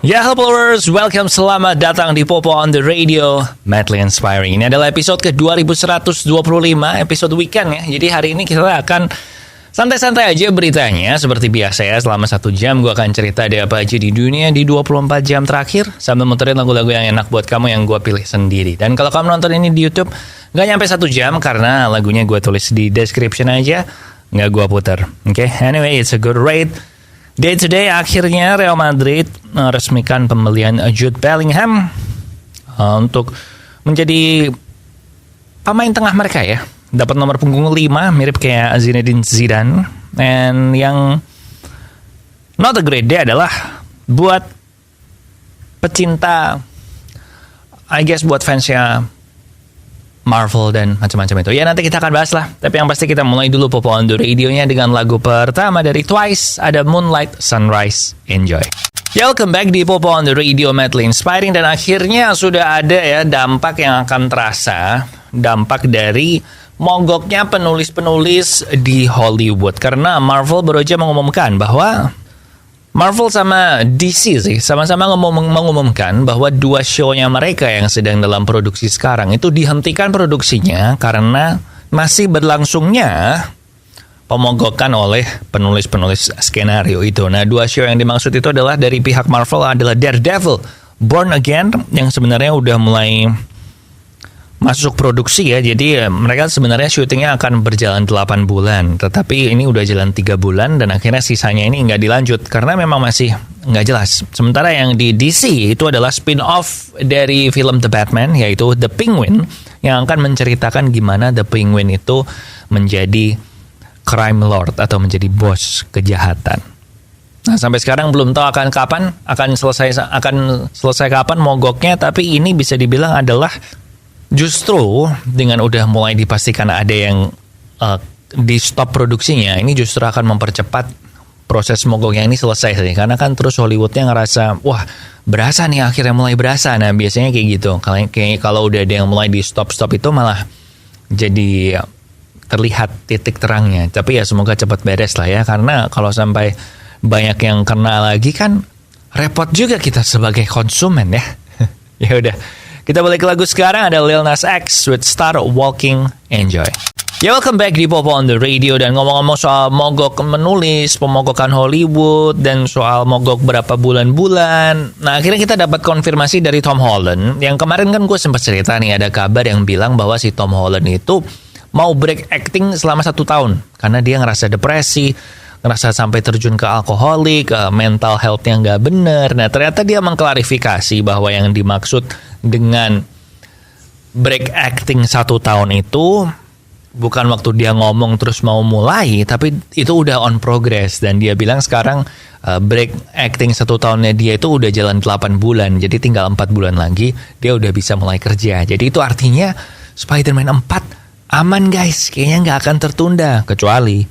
Ya, hello followers, welcome, selamat datang di Popo on the Radio, Madly Inspiring. Ini adalah episode ke 2125, episode weekend ya. Jadi hari ini kita akan santai-santai aja beritanya. Seperti biasa ya, selama 1 jam gue akan cerita ada apa aja di dunia di 24 jam terakhir, sambil muterin lagu-lagu yang enak buat kamu yang gue pilih sendiri. Dan kalau kamu nonton ini di YouTube, gak nyampe 1 jam karena lagunya gue tulis di description aja, gak gue putar. Oke, anyway, it's a good rate. Day to day, akhirnya Real Madrid resmikan pembelian Jude Bellingham untuk menjadi pemain tengah mereka ya. Dapat nomor punggung 5, mirip kayak Zinedine Zidane. And yang not a great day adalah buat pecinta, I guess buat fansnya Marvel dan macam-macam itu. Ya nanti kita akan bahas lah. Tapi yang pasti kita mulai dulu Popo on the Radio-nya dengan lagu pertama dari Twice. Ada Moonlight Sunrise. Enjoy. Ya, welcome back di Popo on the Radio, Madly Inspiring. Dan akhirnya sudah ada ya dampak yang akan terasa. Dampak dari mogoknya penulis-penulis di Hollywood. Karena Marvel baru aja mengumumkan bahwa Marvel sama DC sih sama-sama mengumumkan bahwa 2 show-nya mereka yang sedang dalam produksi sekarang itu dihentikan produksinya karena masih berlangsungnya pemogokan oleh penulis-penulis skenario itu. Nah, 2 show yang dimaksud itu adalah dari pihak Marvel adalah Daredevil, Born Again yang sebenarnya udah mulai masuk produksi ya. Jadi mereka sebenarnya syutingnya akan berjalan 8 bulan. Tetapi ini udah jalan 3 bulan dan akhirnya sisanya ini nggak dilanjut karena memang masih nggak jelas. Sementara yang di DC itu adalah spin-off dari film The Batman, yaitu The Penguin, yang akan menceritakan gimana The Penguin itu menjadi crime lord atau menjadi bos kejahatan. Nah, sampai sekarang belum tahu akan selesai kapan mogoknya, tapi ini bisa dibilang adalah justru dengan udah mulai dipastikan ada yang di stop produksinya, ini justru akan mempercepat proses mogoknya ini selesai sih. Karena kan terus Hollywoodnya ngerasa, wah berasa nih akhirnya mulai berasa. Nah biasanya kayak gitu. Kalau udah ada yang mulai di stop itu malah jadi terlihat titik terangnya. Tapi ya semoga cepat beres lah ya. Karena kalau sampai banyak yang kena lagi kan repot juga kita sebagai konsumen ya. Ya udah. Kita balik ke lagu sekarang, ada Lil Nas X with Start Walking. Enjoy. Ya, welcome back di Popo on the Radio. Dan ngomong-ngomong soal mogok menulis, pemogokan Hollywood, dan soal mogok berapa bulan-bulan. Nah, akhirnya kita dapat konfirmasi dari Tom Holland. Yang kemarin kan gue sempat cerita nih, ada kabar yang bilang bahwa si Tom Holland itu mau break acting selama 1 tahun. Karena dia ngerasa depresi, ngerasa sampai terjun ke alkoholik, mental health yang gak bener. Nah, ternyata dia mengklarifikasi bahwa yang dimaksud dengan break acting 1 tahun itu bukan waktu dia ngomong terus mau mulai, tapi itu udah on progress. Dan dia bilang sekarang break acting 1 tahunnya dia itu udah jalan 8 bulan, jadi tinggal 4 bulan lagi dia udah bisa mulai kerja. Jadi itu artinya Spider-Man 4 aman guys, kayaknya gak akan tertunda. Kecuali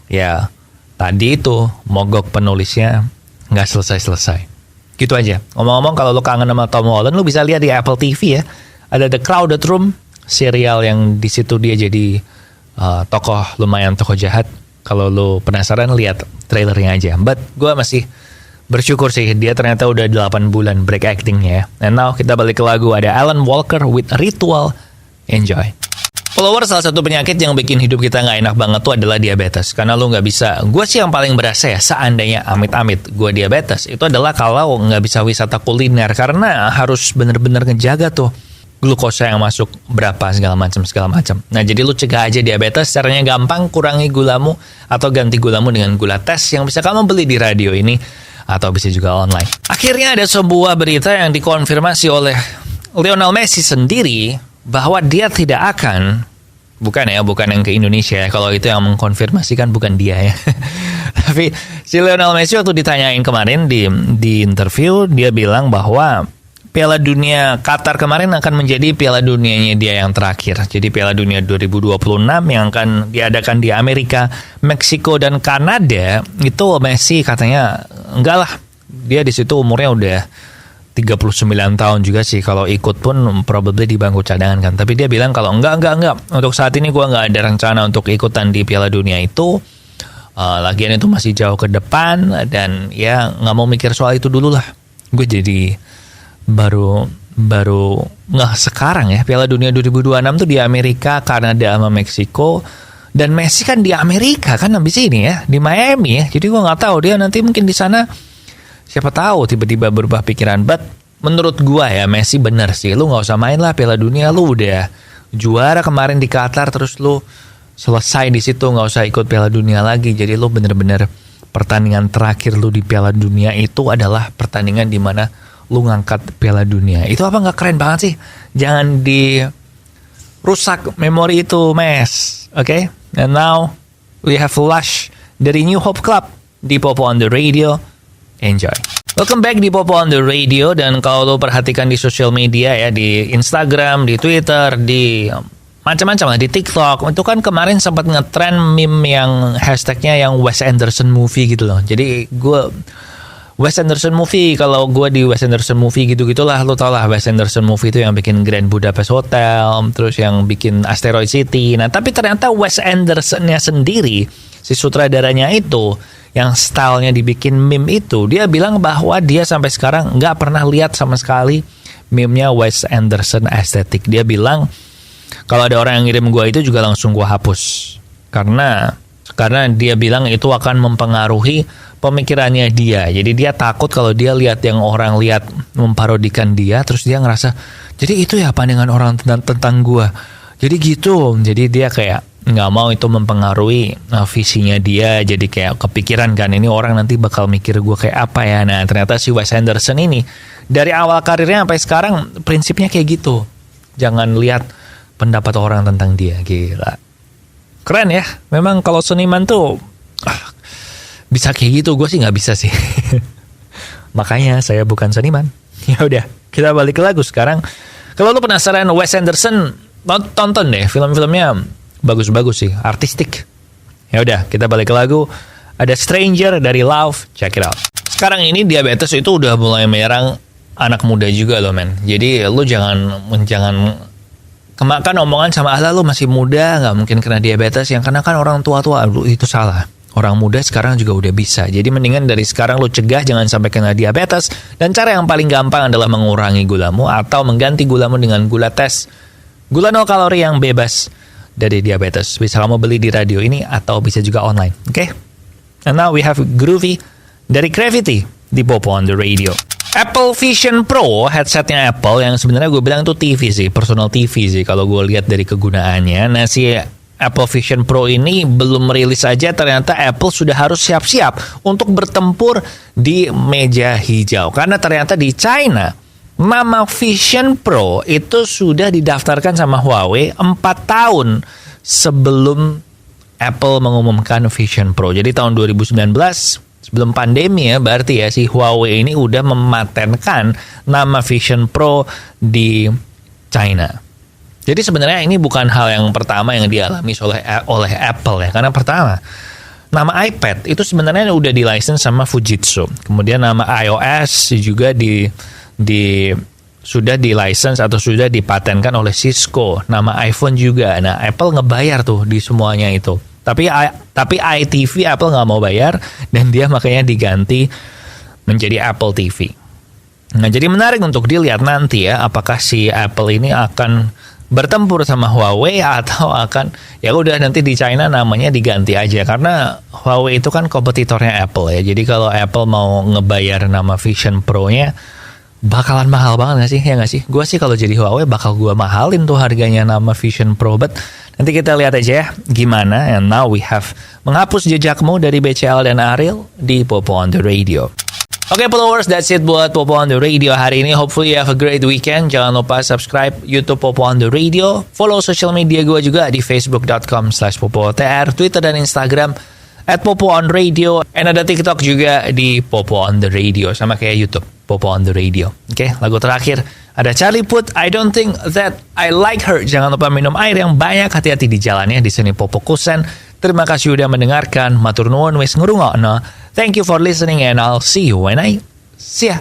ya tadi itu mogok penulisnya gak selesai-selesai. Gitu aja. Ngomong-ngomong, kalau lo kangen sama Tom Holland, lo bisa lihat di Apple TV ya. Ada The Crowded Room, serial yang di situ dia jadi tokoh jahat. Kalau lo penasaran, lihat trailernya aja. But gue masih bersyukur sih, dia ternyata udah 8 bulan break actingnya ya. And now kita balik ke lagu, ada Alan Walker with Ritual. Enjoy. Follower, salah satu penyakit yang bikin hidup kita gak enak banget tuh adalah diabetes. Karena lo gak bisa, gue sih yang paling berasa ya, seandainya amit-amit gue diabetes, itu adalah kalau gak bisa wisata kuliner. Karena harus bener-bener ngejaga tuh glukosa yang masuk berapa segala macam. Nah jadi lo cegah aja diabetes, caranya gampang, kurangi gulamu atau ganti gulamu dengan gula tes yang bisa kamu beli di radio ini atau bisa juga online. Akhirnya ada sebuah berita yang dikonfirmasi oleh Lionel Messi sendiri bahwa dia tidak akan, bukan yang ke Indonesia ya, kalau itu yang mengkonfirmasikan bukan dia ya. Tapi si Lionel Messi waktu ditanyain kemarin di interview, dia bilang bahwa Piala Dunia Qatar kemarin akan menjadi Piala Dunianya dia yang terakhir. Jadi Piala Dunia 2026 yang akan diadakan di Amerika, Meksiko dan Kanada, itu Messi katanya enggak lah. Dia di situ umurnya udah 39 tahun juga sih, kalau ikut pun probably di bangku cadangan kan. Tapi dia bilang kalau enggak. Untuk saat ini gue nggak ada rencana untuk ikutan di Piala Dunia itu. Lagian itu masih jauh ke depan dan ya nggak mau mikir soal itu dulu lah. gue jadi baru nggak sekarang ya, Piala Dunia 2026 tuh di Amerika, Kanada sama Meksiko. Dan Messi kan di Amerika kan habis ini ya, di Miami ya. Jadi gue nggak tahu dia nanti mungkin di sana, siapa tahu tiba-tiba berubah pikiran. But menurut gue ya, Messi bener sih, lu nggak usah main lah Piala Dunia, lu udah juara kemarin di Qatar, terus lu selesai di situ, nggak usah ikut Piala Dunia lagi. Jadi lu bener-bener pertandingan terakhir lu di Piala Dunia itu adalah pertandingan di mana lu ngangkat Piala Dunia. Itu apa nggak keren banget sih? Jangan dirusak memori itu, Mes. Oke? And now we have Lush dari New Hope Club di Popo on the Radio. Enjoy. Welcome back di Popo on the Radio. Dan kalau lo perhatikan di sosial media ya, di Instagram, di Twitter, di macam-macam lah, di TikTok, itu kan kemarin sempat ngetrend meme yang hashtagnya yang Wes Anderson movie gitu loh. Jadi Wes Anderson movie, kalau gue di Wes Anderson movie gitu-gitulah, lo tau lah Wes Anderson movie itu yang bikin Grand Budapest Hotel, terus yang bikin Asteroid City. Nah tapi ternyata Wes Anderson-nya sendiri, si sutradaranya itu, yang stylenya dibikin meme itu, dia bilang bahwa dia sampai sekarang nggak pernah lihat sama sekali meme-nya Wes Anderson estetik. Dia bilang kalau ada orang yang ngirim gue itu juga langsung gue hapus, karena dia bilang itu akan mempengaruhi pemikirannya dia. Jadi dia takut kalau dia lihat yang orang lihat memparodikan dia, terus dia ngerasa jadi itu ya pandangan orang tentang gue. Jadi gitu. Jadi dia kayak nggak mau itu mempengaruhi visinya dia. Jadi kayak kepikiran kan, ini orang nanti bakal mikir gue kayak apa ya. Nah ternyata si Wes Anderson ini dari awal karirnya sampai sekarang prinsipnya kayak gitu. Jangan lihat pendapat orang tentang dia. Gila, keren ya. Memang kalau seniman tuh bisa kayak gitu. Gue sih nggak bisa sih. Makanya saya bukan seniman. Ya udah, kita balik ke lagu sekarang. Kalau lu penasaran Wes Anderson, tonton deh film-filmnya, bagus-bagus sih, artistik. Ya udah, kita balik ke lagu. Ada Stranger dari Love, check it out. Sekarang ini diabetes itu udah mulai menyerang anak muda juga loh men. Jadi lu jangan kemakan omongan sama lu masih muda nggak mungkin kena diabetes, yang kena kan orang tua-tua. Itu salah. Orang muda sekarang juga udah bisa. Jadi mendingan dari sekarang lu cegah jangan sampai kena diabetes. Dan cara yang paling gampang adalah mengurangi gulamu atau mengganti gulamu dengan gula tes. Gula 0 kalori yang bebas dari diabetes. Bisa kamu beli di radio ini atau bisa juga online. Oke? And now we have Groovy dari Gravity di Popo on the Radio. Apple Vision Pro, headsetnya Apple yang sebenarnya gue bilang itu TV sih, personal TV sih kalau gue lihat dari kegunaannya. Nah si Apple Vision Pro ini belum merilis aja, ternyata Apple sudah harus siap-siap untuk bertempur di meja hijau. Karena ternyata di China, nama Vision Pro itu sudah didaftarkan sama Huawei 4 tahun sebelum Apple mengumumkan Vision Pro. Jadi tahun 2019, sebelum pandemi ya, berarti ya si Huawei ini udah mematenkan nama Vision Pro di China. Jadi sebenarnya ini bukan hal yang pertama yang dialami oleh Apple ya. Karena pertama, nama iPad itu sebenarnya udah di-license sama Fujitsu. Kemudian nama iOS juga sudah di-license atau sudah dipatenkan oleh Cisco. Nama iPhone juga. Nah, Apple ngebayar tuh di semuanya itu. Tapi iTV Apple nggak mau bayar dan dia makanya diganti menjadi Apple TV. Nah, jadi menarik untuk dilihat nanti ya, apakah si Apple ini akan bertempur sama Huawei atau akan ya udah nanti di China namanya diganti aja, karena Huawei itu kan kompetitornya Apple ya. Jadi kalau Apple mau ngebayar nama Vision Pro-nya bakalan mahal banget gak sih? Ya gak sih? Gue sih kalau jadi Huawei bakal gue mahalin tuh harganya nama Vision Pro. But nanti kita lihat aja ya gimana. And now we have menghapus jejakmu dari BCL dan Ariel di Popo on the Radio. Oke, followers, that's it buat Popo on the Radio hari ini. Hopefully you have a great weekend. Jangan lupa subscribe YouTube Popo on the Radio. Follow social media gue juga di facebook.com/popotr, Twitter dan Instagram @popoonradio. And ada TikTok juga di Popo on the Radio, sama kayak YouTube, Popo on the Radio. Oke, lagu terakhir ada Charlie Puth, I Don't Think That I Like Her. Jangan lupa minum air yang banyak, hati-hati di jalannya. Di sini Popo Kusen. Terima kasih udah mendengarkan. Matur nuwun wis ngrungokno. Thank you for listening and I'll see you when I see ya.